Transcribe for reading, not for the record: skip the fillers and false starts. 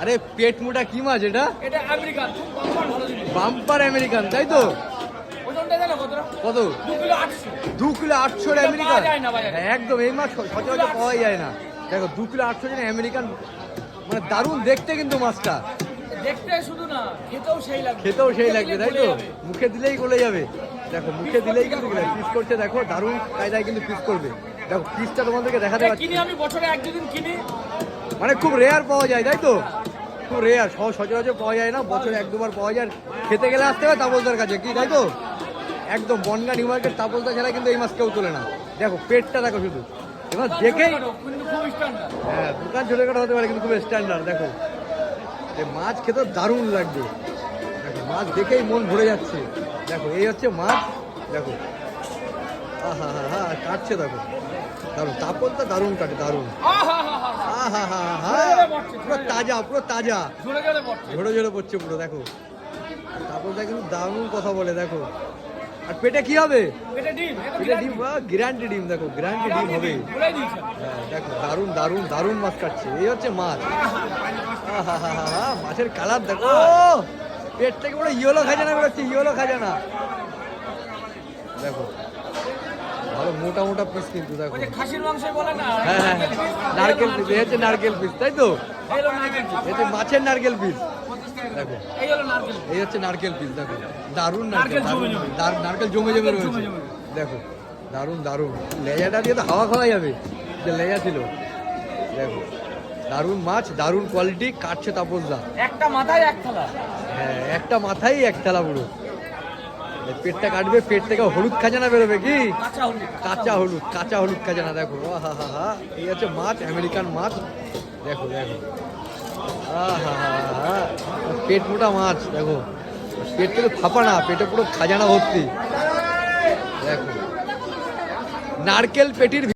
আরে পেট মোটা কি মাছ এটা? বাম্পার আমেরিকান, তাই তো? কত? 2 কিলো 800 আমেরিকান। একদম, এই মাছ সচরাচর পাওয়াই যায় না। দেখো 2 কিলো 800 আমেরিকান, মানে দারুণ দেখতে কিন্তু মাছটা। খেতেও সেই লাগবে, তাই তো? মুখে দিলেই গলে যাবে। দেখো মুখে দিলেই কিন্তু পিস করছে, দেখো দারুণ কায়দায় কিন্তু পিস করবে। দেখো পিসটা তোমাদেরকে দেখাতে পাচ্ছি। আমি বছরে 1-2 দিন কিনি, মানে খুব রেয়ার পাওয়া যায়, তাই তো? খুব রেয়ার, সচরাচর পাওয়া যায় না, বছরে 1-2 বার পাওয়া যায়। খেতে গেলে আসতে হবে তাপসদার কাছে, কি তাই তো? একদম বনগাঁ নিউ মার্কেট তাপসদা ছাড়া কিন্তু এই মাছ কেউ তোলে না। দেখো পেটটা দেখো শুধু, এবার দেখেই। হ্যাঁ, দোকান ছোটখাটো হতে পারে কিন্তু খুব স্ট্যান্ডার্ড। দেখো এই মাছ খেতে দারুণ লাগবে। দেখো মাছ দেখেই মন ভরে যাচ্ছে। দেখো এই হচ্ছে মাছ, দেখো আহা হা হা কাটছে, দেখো দারুণ। তাপসদা দারুণ কাটে, দারুণ। আহা হা হা, পুরো তাজা, পুরো তাজা, ঝরে ঝরে পড়ছে পুরো। দেখো তাপসদা কিন্তু দারুণ কথা বলে। দেখো আর পেটে কি হবে? পেটে ডিম, গ্যারান্টি ডিম। দেখো গ্যারান্টি ডিম হবে। হ্যাঁ দেখো দারুণ দারুণ দারুণ মাছ কাটছে। এই হচ্ছে মাছ। আহা হা হা, মাছের কালার দেখো, পেট থেকে পুরো ইয়েলো খাজানা বেরোচ্ছে, ইয়েলো খাজানা। দেখো ভালো মোটা মোটা পিস কিন্তু। দেখো হ্যাঁ হ্যাঁ, নারকেল পিস, এই হচ্ছে নারকেল পিস, তাই তো? এই যে মাছের নারকেল পিস। দেখো এই হচ্ছে নারকেল পিস। দেখো দারুণ নারকেল, নারকেল জমে জমে রয়েছে। দেখো দারুণ দারুণ, লেজাটা দিয়ে তো হাওয়া খাওয়া যাবে, যে লেজা ছিল। দেখো দারুণ মাছ, দারুণ কোয়ালিটি, কাটছে তাপসদা। একটা মাথায় এক থালা। হ্যাঁ একটা মাথায় এক থালা পুরো। পেটটা কাটবে, পেট থেকে হলুদ খাজানা বেরোবে, কি কাঁচা হলুদ, কাঁচা হলুদ খাজানা। দেখো আহা হা হা, এই হচ্ছে মাছ, আমেরিকান মাছ। দেখো দেখো আহা হা হা, পেট মোটা মাছ। দেখো পেট থেকে ফাঁপা না, পেটে পুরো খাজানা ভর্তি। দেখো নারকেল পেটির